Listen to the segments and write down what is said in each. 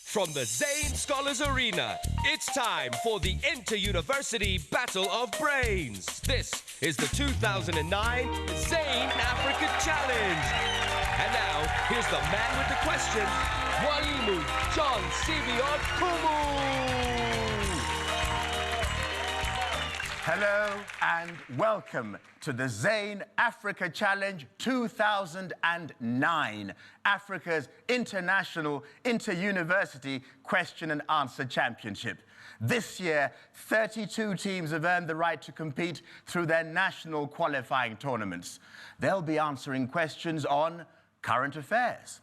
From the Zain Scholars Arena, it's time for the Inter-University Battle of Brains. This is the 2009 Zain Africa Challenge. And now, here's the man with the questions, Mwalimu John Simeon Kumu. Hello and welcome to the Zain Africa Challenge 2009, Africa's international inter-university question and answer championship. This year, 32 teams have earned the right to compete through their national qualifying tournaments. They'll be answering questions on current affairs,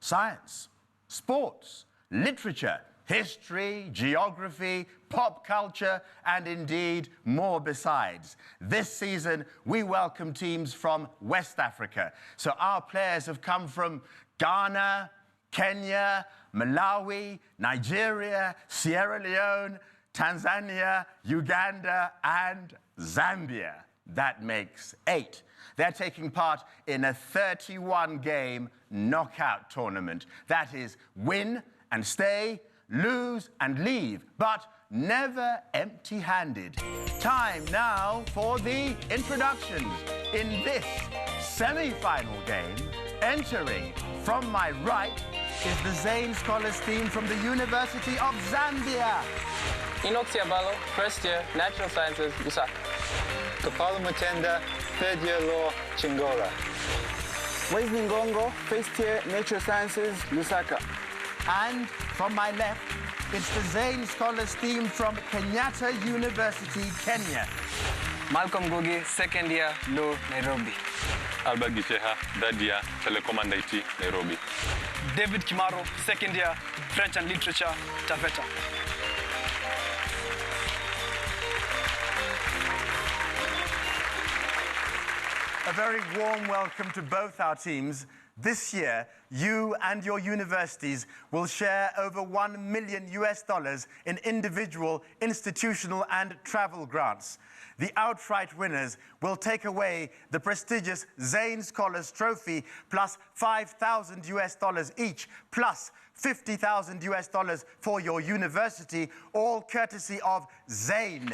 science, sports, literature, history, geography, pop culture, and indeed more besides. This season, we welcome teams from West Africa. So our players have come from Ghana, Kenya, Malawi, Nigeria, Sierra Leone, Tanzania, Uganda, and Zambia. That makes 8. They're taking part in a 31-game knockout tournament. That is win and stay, lose and leave, but never empty-handed. Time now for the introductions. In this semi-final game, entering from my right is the Zain Scholars team from the University of Zambia. Inoxiabalo, first year, Natural Sciences, Lusaka. Kapalo Mutenda, third year law, Chingola. Wesley Ngongo, first year, Natural Sciences, Lusaka. And from my left, it's the Zain Scholars team from Kenyatta University, Kenya. Malcolm Gugi, second year, Law, Nairobi. Albert Gicheha, third year, Telecom and IT, Nairobi. David Kimaro, second year, French and Literature, Taveta. A very warm welcome to both our teams. This year, you and your universities will share over $1 million in individual, institutional, and travel grants. The outright winners will take away the prestigious Zain Scholars Trophy plus $5,000 each, plus $50,000 for your university, all courtesy of Zain.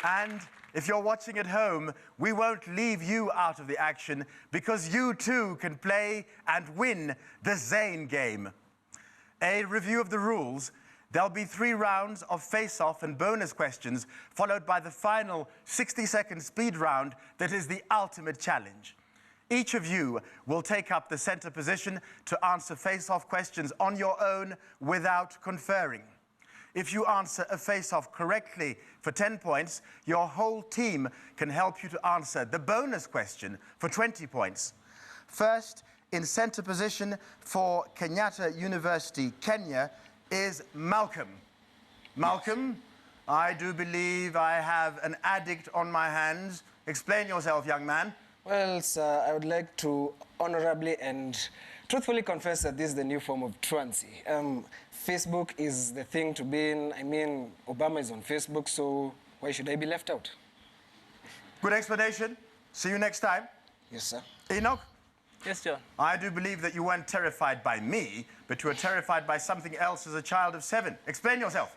And if you're watching at home, we won't leave you out of the action because you too can play and win the Zain game. A review of the rules: there'll be 3 rounds of face-off and bonus questions, followed by the final 60-second speed round that is the ultimate challenge. Each of you will take up the center position to answer face-off questions on your own without conferring. If you answer a face-off correctly for 10 points, your whole team can help you to answer the bonus question for 20 points. First, in center position for Kenyatta University, Kenya, is Malcolm. Malcolm, I do believe I have an addict on my hands. Explain yourself, young man. Well, sir, I would like to honorably and truthfully confess that this is the new form of truancy. Facebook is the thing to be in. I mean, Obama is on Facebook, so why should I be left out? Good explanation. See you next time. Yes, sir. Enoch? Yes, John. I do believe that you weren't terrified by me, but you were terrified by something else as a child of 7. Explain yourself.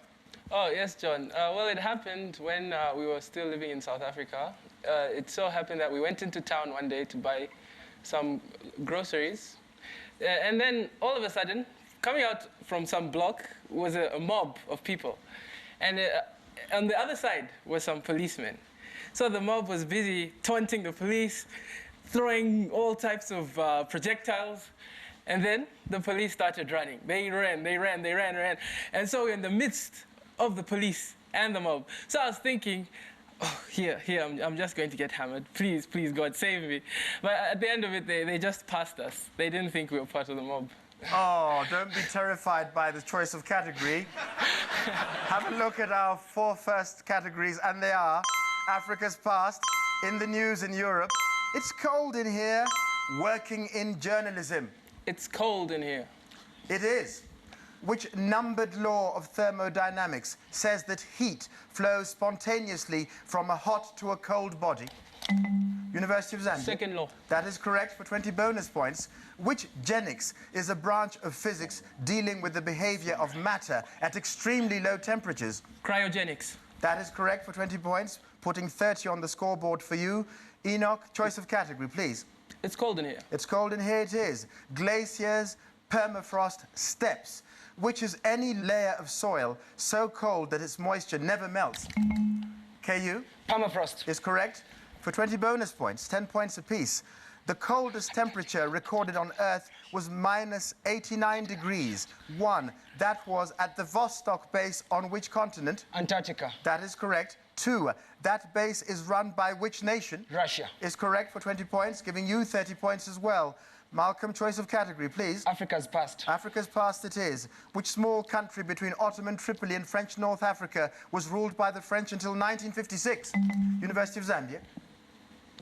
Oh, yes, John. Well, it happened when we were still living in South Africa. It so happened that we went into town one day to buy some groceries. And then, all of a sudden, coming out from some block was a mob of people. And on the other side were some policemen. So the mob was busy taunting the police, throwing all types of projectiles. And then the police started running. They ran. And so we're in the midst of the police and the mob. So I was thinking, oh, here, I'm just going to get hammered. Please, God, save me. But at the end of it, they just passed us. They didn't think we were part of the mob. Oh, don't be terrified by the choice of category. Have a look at our 4 first categories, and they are Africa's past, in the news in Europe, it's cold in here, working in journalism. It's cold in here. It is. Which numbered law of thermodynamics says that heat flows spontaneously from a hot to a cold body? University of Zambia. Second law. That is correct for 20 bonus points. Which genics is a branch of physics dealing with the behavior of matter at extremely low temperatures? Cryogenics. That is correct for 20 points, putting 30 on the scoreboard for you. Enoch, choice of category, please. It's cold in here. It's cold in here, it is. Glaciers, permafrost, steppes. Which is any layer of soil so cold that its moisture never melts? KU? Permafrost. Is correct. For 20 bonus points, 10 points apiece. The coldest temperature recorded on Earth was minus 89 degrees. 1. That was at the Vostok base on which continent? Antarctica. That is correct. 2. That base is run by which nation? Russia. Is correct for 20 points, giving you 30 points as well. Malcolm, choice of category, please. Africa's past. Africa's past it is. Which small country between Ottoman Tripoli and French North Africa was ruled by the French until 1956? University of Zambia.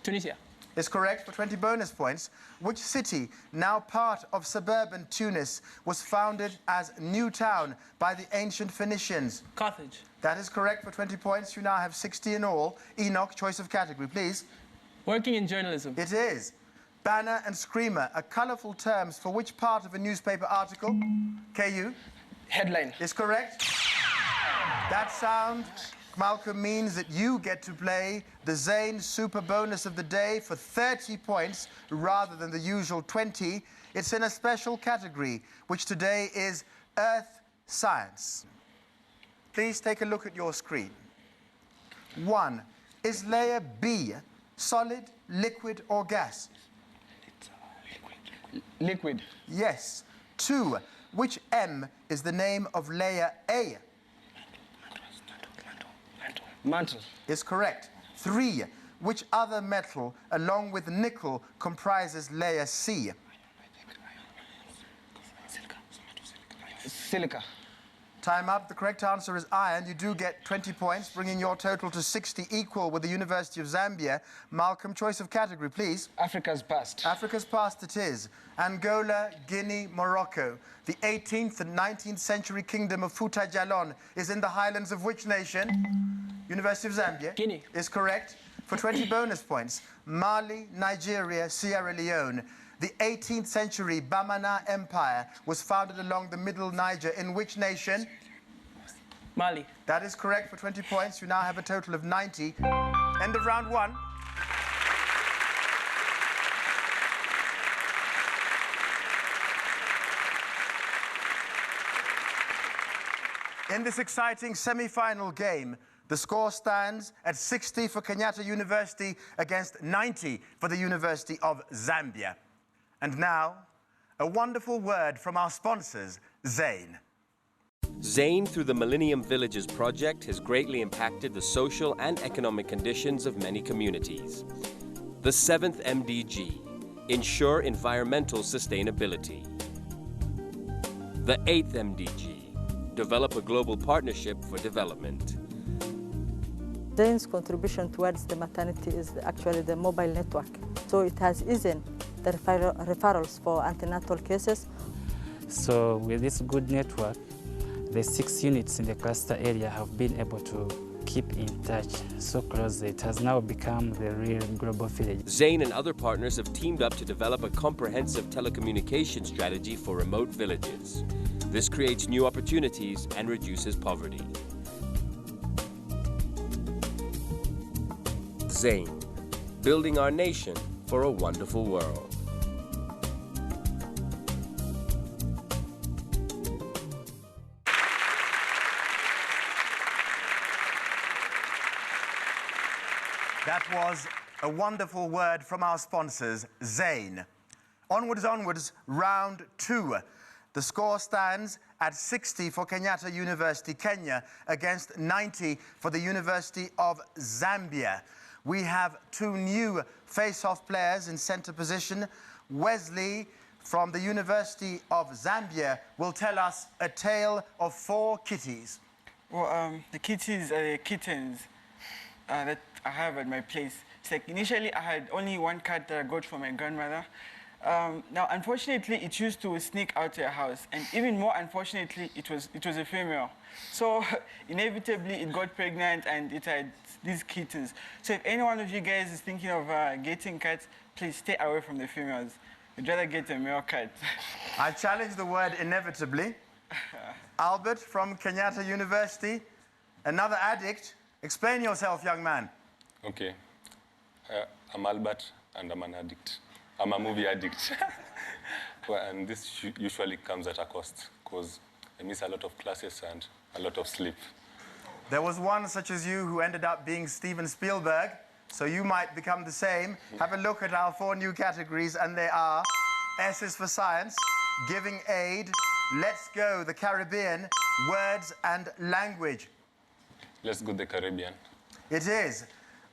Tunisia. Is correct for 20 bonus points. Which city, now part of suburban Tunis, was founded as New Town by the ancient Phoenicians? Carthage. That is correct for 20 points. You now have 60 in all. Enoch, choice of category, please. Working in journalism. It is. Banner and screamer are colourful terms for which part of a newspaper article? KU? Headline. Is correct. That sound, Malcolm, means that you get to play the Zain super bonus of the day for 30 points rather than the usual 20. It's in a special category, which today is Earth Science. Please take a look at your screen. 1. Is layer B solid, liquid, or gas? Liquid. Yes. 2. Which M is the name of layer A? Mantle. Is correct. 3. Which other metal, along with nickel, comprises layer C? Silica. Time up. The correct answer is iron. You do get 20 points, bringing your total to 60, equal with the University of Zambia. Malcolm, choice of category, please. Africa's past. Africa's past it is. Angola, Guinea, Morocco. The 18th and 19th century kingdom of Futa Jalon is in the highlands of which nation? University of Zambia. Guinea. Is correct. For 20 bonus points. Mali, Nigeria, Sierra Leone. The 18th century Bamana Empire was founded along the Middle Niger in which nation? Mali. That is correct for 20 points. You now have a total of 90. End of round 1. In this exciting semi-final game, the score stands at 60 for Kenyatta University against 90 for the University of Zambia. And now, a wonderful word from our sponsors, Zain. Zain, through the Millennium Villages project, has greatly impacted the social and economic conditions of many communities. The 7th MDG, ensure environmental sustainability. The 8th MDG, develop a global partnership for development. Zain's contribution towards the maternity is actually the mobile network. So it has eased the referrals for antenatal cases. So with this good network, the 6 units in the cluster area have been able to keep in touch so closely. It has now become the real global village. Zain and other partners have teamed up to develop a comprehensive telecommunication strategy for remote villages. This creates new opportunities and reduces poverty. Zain, building our nation for a wonderful world. That was a wonderful word from our sponsors, Zain. Onwards, round 2. The score stands at 60 for Kenyatta University, Kenya, against 90 for the University of Zambia. We have 2 new face-off players in center position. Wesley from the University of Zambia will tell us a tale of 4 kitties. Well, the kitties are the kittens that I have at my place. It's like initially I had only 1 cat that I got from my grandmother. Now, unfortunately, it used to sneak out to your house, and even more unfortunately, it was a female. So inevitably, it got pregnant and it had these kittens. So if any one of you guys is thinking of getting cats, please stay away from the females. You'd rather get a male cat. I challenge the word inevitably. Albert from Kenyatta University, another addict. Explain yourself, young man. Okay. I'm Albert and I'm an addict. I'm a movie addict. And this usually comes at a cost because I miss a lot of classes and a lot of sleep. There was one such as you who ended up being Steven Spielberg, so you might become the same. Have a look at our 4 new categories, and they are S is for science, giving aid, let's go, the Caribbean, words and language. Let's go the Caribbean. It is.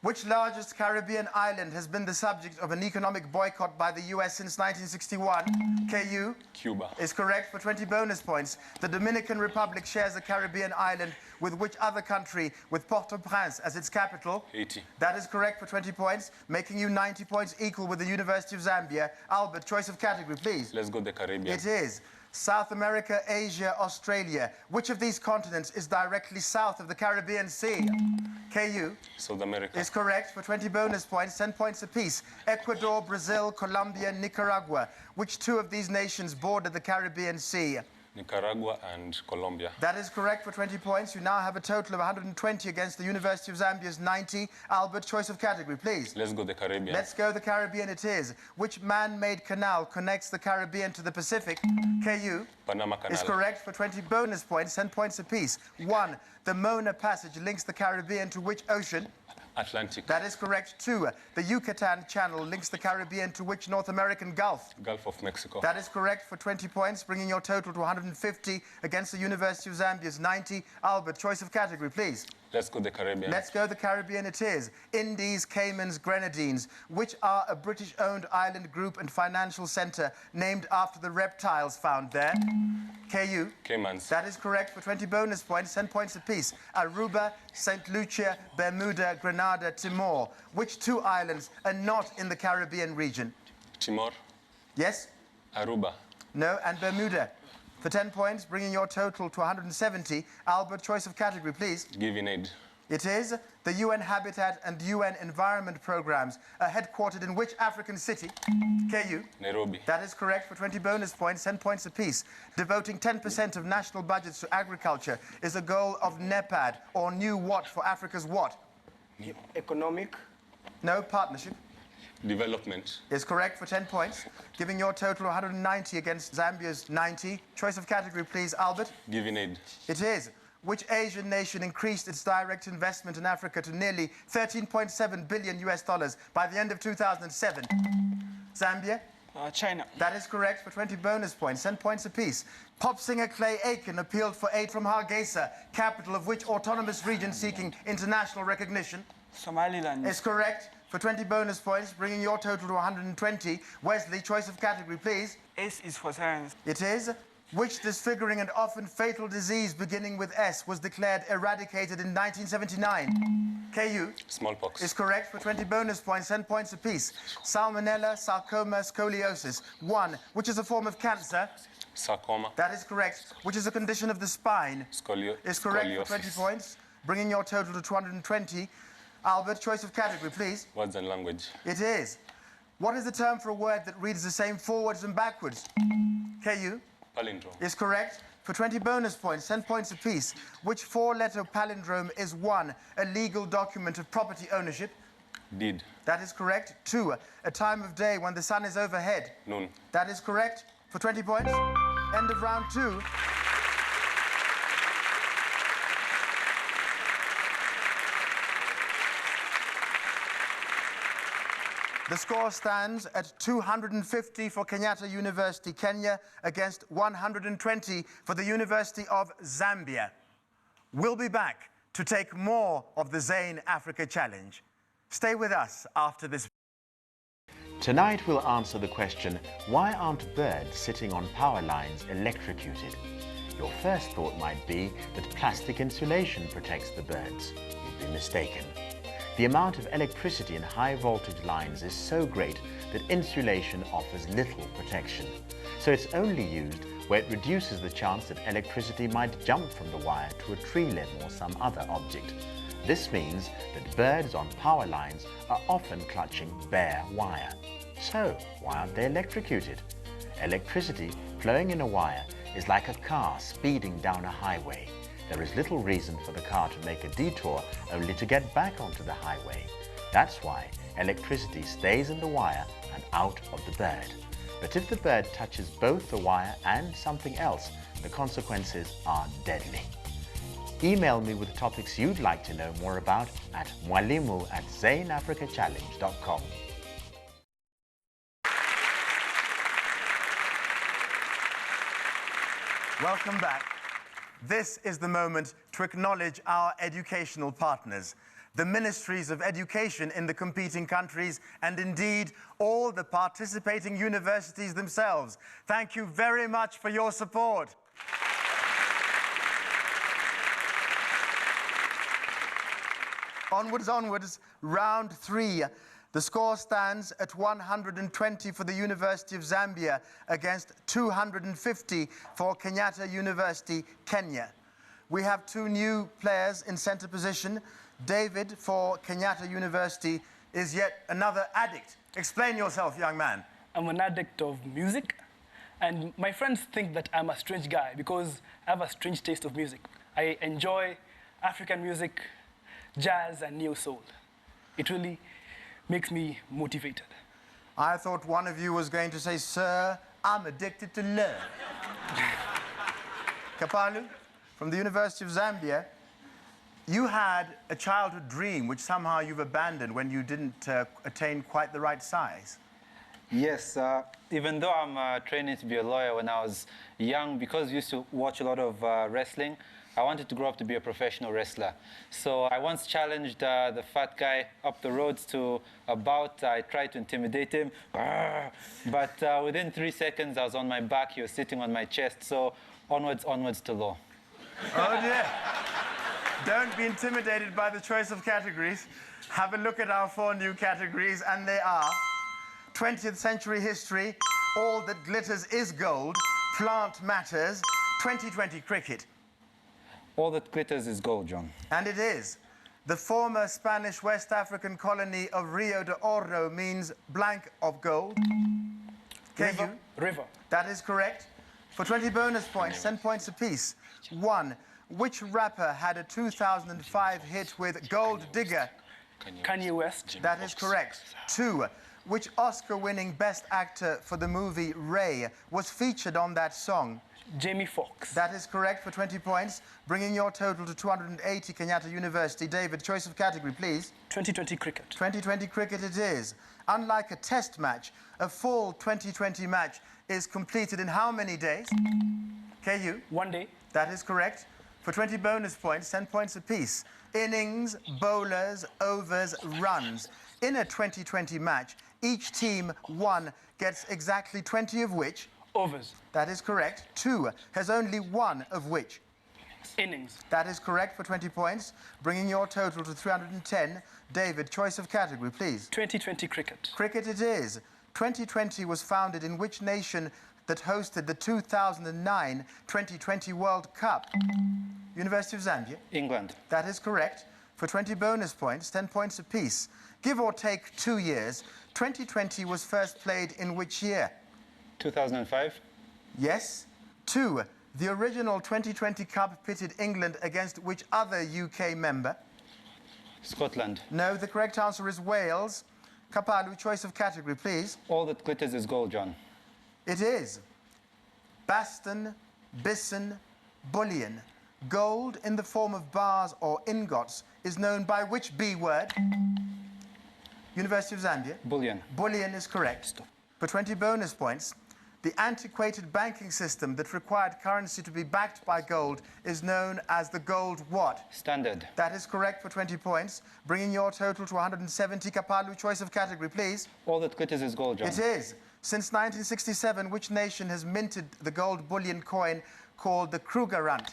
Which largest Caribbean island has been the subject of an economic boycott by the US since 1961? KU? Cuba. Is correct for 20 bonus points. The Dominican Republic shares a Caribbean island with which other country, with Port-au-Prince as its capital? Haiti. That is correct for 20 points, making you 90 points equal with the University of Zambia. Albert, choice of category, please. Let's go the Caribbean. It is. South America, Asia, Australia. Which of these continents is directly south of the Caribbean Sea? KU? South America. Is correct for 20 bonus points, 10 points apiece. Ecuador, Brazil, Colombia, Nicaragua. Which 2 of these nations border the Caribbean Sea? Nicaragua and Colombia. That is correct for 20 points. You now have a total of 120 against the University of Zambia's 90. Albert, choice of category, please. Let's go the Caribbean. Let's go the Caribbean it is. Which man-made canal connects the Caribbean to the Pacific? KU? Panama Canal. Is correct for 20 bonus points, 10 points apiece. 1. The Mona Passage links the Caribbean to which ocean? Atlantic. That is correct. 2. The Yucatan Channel links the Caribbean to which North American Gulf? Gulf of Mexico. That is correct for 20 points, bringing your total to 150 against the University of Zambia's 90. Albert, choice of category, please. Let's go the Caribbean. Let's go the Caribbean it is. Indies, Caymans, Grenadines, which are a British-owned island group and financial centre named after the reptiles found there. KU? Caymans. That is correct for 20 bonus points, 10 points apiece. Aruba, St. Lucia, Bermuda, Grenada, Timor. Which 2 islands are not in the Caribbean region? Timor. Yes? Aruba. No, and Bermuda. For 10 points, bringing your total to 170. Albert, choice of category, please. Giving aid. It is. The UN Habitat and UN Environment Programs are headquartered in which African city? KU? Nairobi. That is correct for 20 bonus points, 10 points apiece. Devoting 10% of national budgets to agriculture is a goal of NEPAD, or New What for Africa's what? Economic. No, partnership. Development. Is correct for 10 points, giving your total 190 against Zambia's 90. Choice of category, please, Albert. Giving aid. It is. Which Asian nation increased its direct investment in Africa to nearly $13.7 billion by the end of 2007? Zambia? China. That is correct for 20 bonus points, 10 points apiece. Pop singer Clay Aiken appealed for aid from Hargeisa, capital of which autonomous region seeking international recognition? Somaliland. Is correct for 20 bonus points, bringing your total to 120. Wesley, choice of category, please. S is for science. It is. Which disfiguring and often fatal disease beginning with S was declared eradicated in 1979? KU? Smallpox. Is correct for 20 bonus points, 10 points apiece. Salmonella, sarcoma, scoliosis. 1. Which is a form of cancer? Sarcoma. That is correct. Which is a condition of the spine? Is correct scoliosis. for 20 points, bringing your total to 220. Albert, choice of category, please. Words and language. It is. What is the term for a word that reads the same forwards and backwards? KU? Palindrome. Is correct for 20 bonus points, 10 points apiece. Which 4-letter palindrome is 1, a legal document of property ownership? Deed. That is correct. 2, a time of day when the sun is overhead? Noon. That is correct for 20 points. End of round 2. The score stands at 250 for Kenyatta University, Kenya, against 120 for the University of Zambia. We'll be back to take more of the Zain Africa Challenge. Stay with us after this. Tonight we'll answer the question, why aren't birds sitting on power lines electrocuted? Your first thought might be that plastic insulation protects the birds. You'd be mistaken. The amount of electricity in high voltage lines is so great that insulation offers little protection. So it's only used where it reduces the chance that electricity might jump from the wire to a tree limb or some other object. This means that birds on power lines are often clutching bare wire. So why aren't they electrocuted? Electricity flowing in a wire is like a car speeding down a highway. There is little reason for the car to make a detour only to get back onto the highway. That's why electricity stays in the wire and out of the bird. But if the bird touches both the wire and something else, the consequences are deadly. Email me with topics you'd like to know more about at mwalimu@zainafricachallenge.com. Welcome back. This is the moment to acknowledge our educational partners, the ministries of education in the competing countries, and indeed all the participating universities themselves. Thank you very much for your support. Onwards, onwards, round 3. The score stands at 120 for the University of Zambia against 250 for Kenyatta University, Kenya. We have 2 new players in centre position. David for Kenyatta University is yet another addict. Explain yourself, young man. I'm an addict of music, and my friends think that I'm a strange guy because I have a strange taste of music. I enjoy African music, jazz, and neo soul. It really makes me motivated. I thought one of you was going to say, "Sir, I'm addicted to love." Kapalu, from the University of Zambia, you had a childhood dream which somehow you've abandoned when you didn't attain quite the right size. Yes, even though I'm training to be a lawyer when I was young, because I used to watch a lot of wrestling, I wanted to grow up to be a professional wrestler. So I once challenged the fat guy up the road to a bout. I tried to intimidate him, but within 3 seconds I was on my back, he was sitting on my chest. So onwards, onwards to law. Oh dear. Don't be intimidated by the choice of categories. Have a look at our 4 new categories, and they are 20th century history, all that glitters is gold, plant matters, 2020 cricket. All that glitters is gold, John. And it is. The former Spanish West African colony of Rio de Oro means blank of gold. River. River. That is correct. For 20 bonus points, 10 points apiece. 1. Which rapper had a 2005 hit with Gold Digger? Kanye West. That is correct. 2. Which Oscar-winning Best Actor for the movie Ray was featured on that song? Jamie Foxx. That is correct for 20 points, bringing your total to 280, Kenyatta University. David, choice of category, please. 2020 cricket. 2020 cricket it is. Unlike a test match, a full 2020 match is completed in how many days? KU? 1 day. That is correct. For 20 bonus points, 10 points apiece. Innings, bowlers, overs, runs. In a 2020 match, each team 1 gets exactly 20 of which? Overs. That is correct. 2 has only 1 of which? Innings. That is correct for 20 points, bringing your total to 310. David, choice of category, please. 2020 cricket. Cricket it is. 2020 was founded in which nation that hosted the 2009 2020 World Cup? University of Zambia. England. That is correct. For 20 bonus points, 10 points apiece. Give or take 2 years, 2020 was first played in which year? 2005. Yes. 2. The original 2020 Cup pitted England against which other UK member? Scotland. No, the correct answer is Wales. Kapalu, choice of category, please. All that glitters is gold, John. It is. Baston, bison, bullion. Gold in the form of bars or ingots is known by which B word? University of Zambia. Bullion. Bullion is correct. Stop. For 20 bonus points, the antiquated banking system that required currency to be backed by gold is known as the gold what? Standard. That is correct for 20 points, bringing your total to 170. Kapalu, choice of category, please. All that glitters is gold, John. It is. Since 1967, which nation has minted the gold bullion coin called the Krugerrand?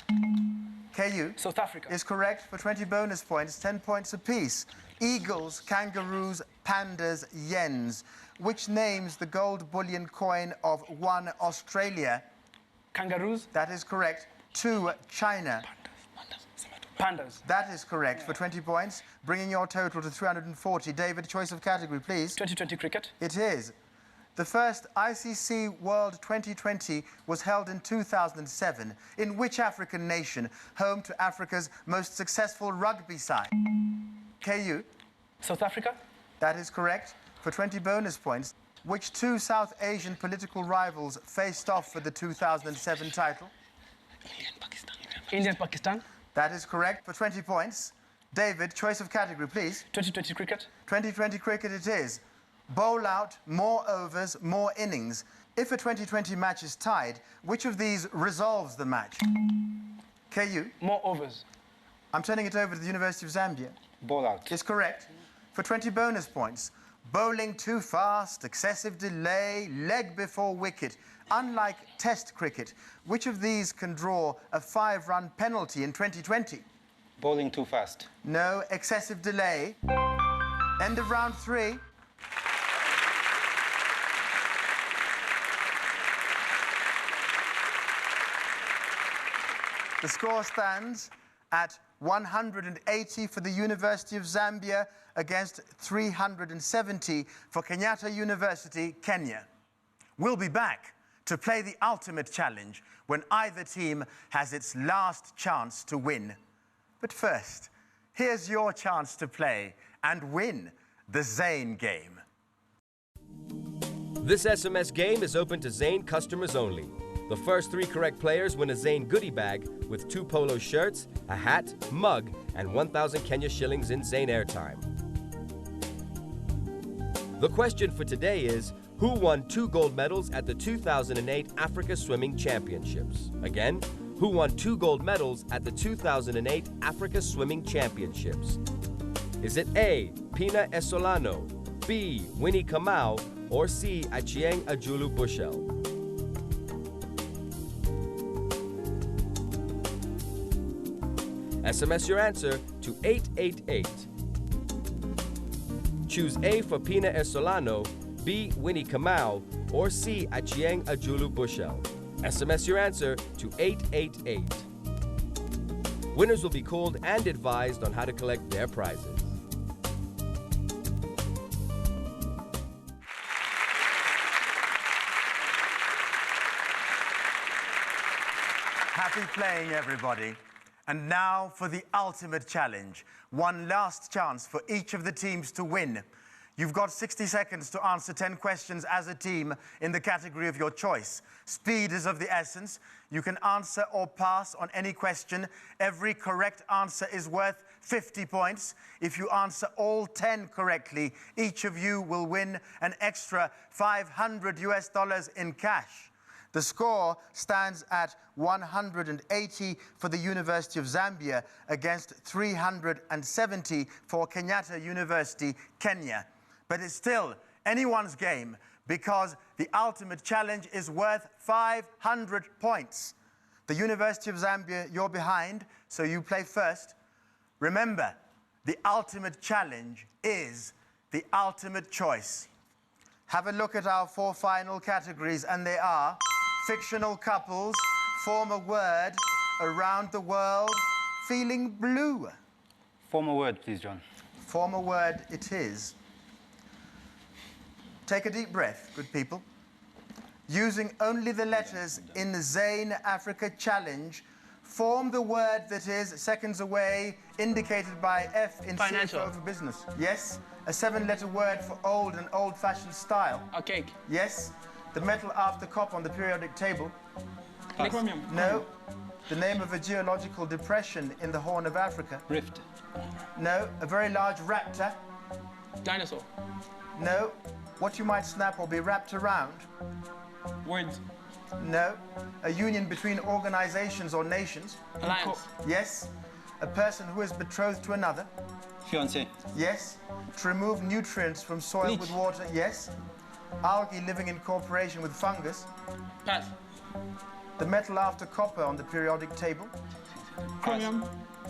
KU? South Africa. Is correct for 20 bonus points, 10 points apiece. Eagles, kangaroos, pandas, yens. which names the gold bullion coin of 1 Australia? Kangaroos. That is correct. 2 China. Pandas. That is correct for 20 points, bringing your total to 340. David, choice of category, please. 2020 cricket. It is. The first ICC World 2020 was held in 2007. In which African nation, home to Africa's most successful rugby side? KU? South Africa. That is correct for 20 bonus points. Which 2 South Asian political rivals faced off for the 2007 title? India and Pakistan. That is correct for 20 points. David, choice of category, please. 2020 cricket. 2020 cricket it is. Bowl out, more overs, more innings. If a 2020 match is tied, which of these resolves the match? KU? More overs. I'm turning it over to the University of Zambia. Ball out. Is correct. For 20 bonus points. Bowling too fast, excessive delay, leg before wicket. Unlike Test cricket, which of these can draw a 5-run penalty in 2020? Bowling too fast. No, excessive delay. End of round 3. The score stands at 180 for the University of Zambia against 370 for Kenyatta University, Kenya. We'll be back to play the ultimate challenge when either team has its last chance to win. But first, here's your chance to play and win the Zain game. This SMS game is open to Zain customers only. The first 3 correct players win a Zain goodie bag with 2 polo shirts, a hat, mug, and 1,000 Kenya shillings in Zain airtime. The question for today is, who won 2 gold medals at the 2008 Africa Swimming Championships? Again, who won 2 gold medals at the 2008 Africa Swimming Championships? Is it A, Pina Esolano, B, Winnie Kamau, or C, Achieng Ajulu Bushell? SMS your answer to 888. Choose A for Pina Esolano, B, Winnie Kamau, or C, Achieng Ajulu Bushell. SMS your answer to 888. Winners will be called and advised on how to collect their prizes. Happy playing, everybody. And now for the ultimate challenge. One last chance for each of the teams to win. You've got 60 seconds to answer 10 questions as a team in the category of your choice. Speed is of the essence. You can answer or pass on any question. Every correct answer is worth 50 points. If you answer all 10 correctly, each of you will win an extra $500 in cash. The score stands at 180 for the University of Zambia against 370 for Kenyatta University, Kenya. But it's still anyone's game because the ultimate challenge is worth 500 points. The University of Zambia, you're behind, so you play first. Remember, the ultimate challenge is the ultimate choice. Have a look at our 4 final categories, and they are fictional couples, form a word, around the world, feeling blue. Form a word, please, John. Form a word it is. Take a deep breath, good people. Using only the letters in the Zain Africa Challenge, form the word that is seconds away, indicated by F in Financial. CFO for business. Yes. A 7-letter word for old and old-fashioned style. A cake. Yes. The metal after copper on the periodic table. Chromium. No. The name of a geological depression in the Horn of Africa. Rift. No. A very large raptor. Dinosaur. No. What you might snap or be wrapped around. Words. No. A union between organizations or nations. Alliance. Yes. A person who is betrothed to another. Fiancé. Yes. To remove nutrients from soil Leech. with water. Yes. Algae living in cooperation with fungus. Pass. The metal after copper on the periodic table. Chromium.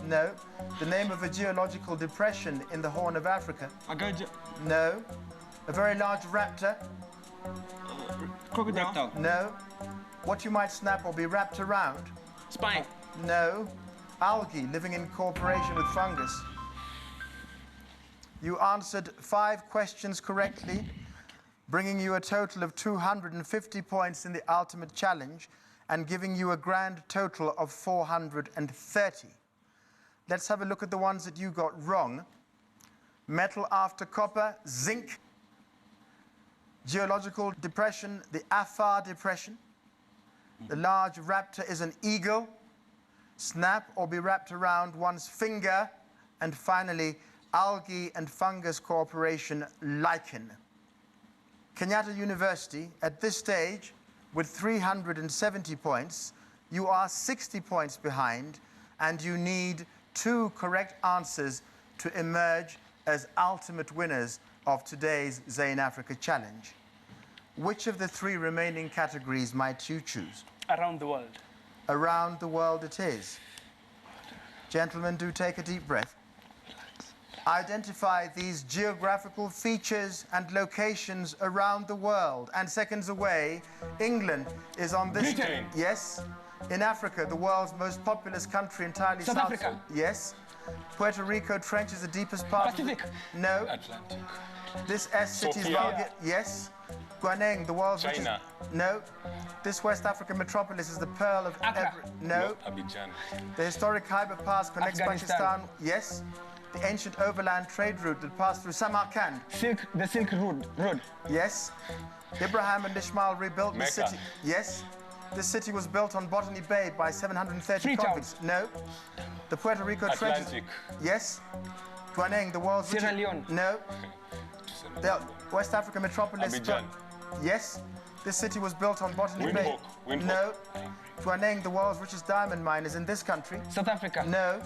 No. The name of a geological depression in the Horn of Africa. Agaja. No. A very large raptor? Crocodile. Reptile. No. What you might snap or be wrapped around? Spine. No. Algae living in cooperation with fungus. You answered 5 questions correctly, bringing you a total of 250 points in the ultimate challenge and giving you a grand total of 430. Let's have a look at the ones that you got wrong. Metal after copper, zinc. Geological depression, the Afar Depression. The large raptor is an eagle. Snap or be wrapped around one's finger. And finally, algae and fungus cooperation, lichen. Kenyatta University, at this stage, with 370 points, you are 60 points behind, and you need 2 correct answers to emerge as ultimate winners of today's Zain Africa Challenge. Which of the 3 remaining categories might you choose? Around the world. Around the world it is. Gentlemen, do take a deep breath. Identify these geographical features and locations around the world. And seconds away, England is on this... Britain. Yes. In Africa, the world's most populous country entirely South Africa. Yes. Puerto Rico trenches the deepest part Pacific. No. Atlantic. This S city's Sofia. vulgar... Yes. Guaneng, the world's China. richest... No. This West African metropolis is the pearl of Accra. No. Abidjan. The historic Khyber Pass connects Afghanistan. Pakistan. Yes. The ancient overland trade route that passed through Samarkand. The Silk Road. Yes. Abraham and Ishmael rebuilt the Mecca. city. Yes. This city was built on Botany Bay by 730 Freetown. convicts. No. The Puerto Rico trenches. Atlantic. Yes. Guaneng, the world's Sierra richest... Leone. No. The West African metropolis. Abidjan. Yes. This city was built on Botany Bay. Windhoek. No. Guaneng, the world's richest diamond mine, is in this country. South Africa. No.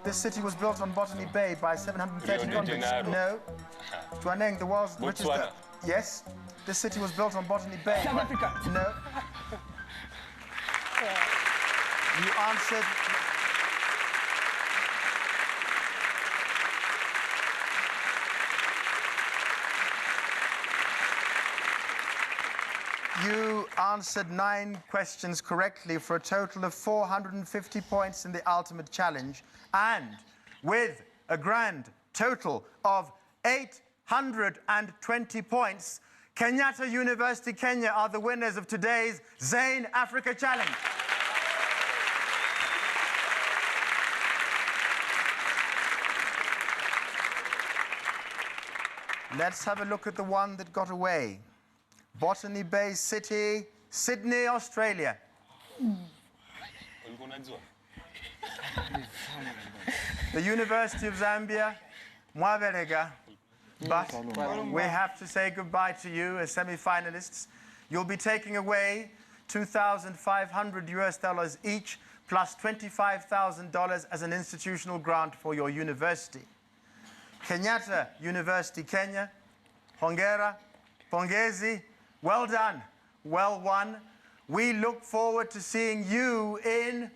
This city was built on Botany Bay by 730 Rio de convicts. Janeiro. No. Guaneng, the world's richest... Botswana. Yes. This city was built on Botany Bay. South Africa. No. You answered... You answered 9 questions correctly for a total of 450 points in the ultimate challenge. And with a grand total of 820 points, Kenyatta University Kenya are the winners of today's Zain Africa Challenge. Let's have a look at the one that got away. Botany Bay City, Sydney, Australia. The University of Zambia, Mwaberega. But we have to say goodbye to you as semi-finalists. You'll be taking away $2,500 each, plus $25,000 as an institutional grant for your university. Kenyatta University Kenya, Hongera, Pongezi, well done, well won. We look forward to seeing you in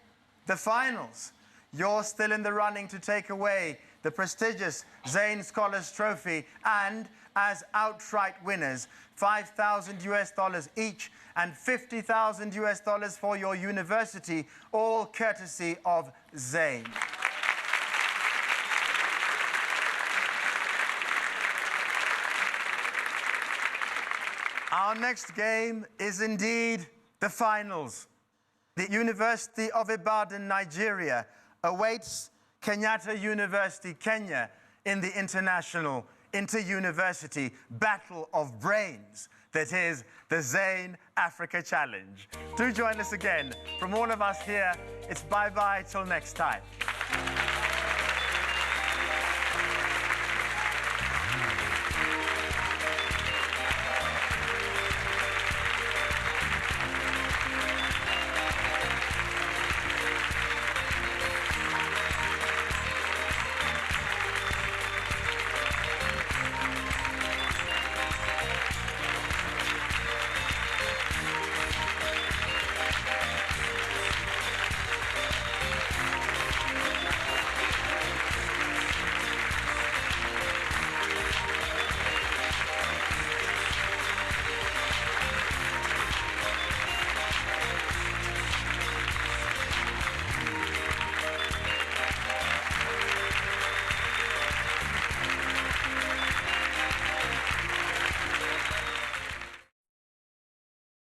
the finals. You're still in the running to take away the prestigious Zain Scholars Trophy, and as outright winners, $5,000 each and $50,000 for your university, all courtesy of Zain. Our next game is indeed the finals. The University of Ibadan, Nigeria, awaits Kenyatta University, Kenya, in the international inter-university battle of brains that is the Zain Africa Challenge. Do join us again. From all of us here, it's bye-bye till next time.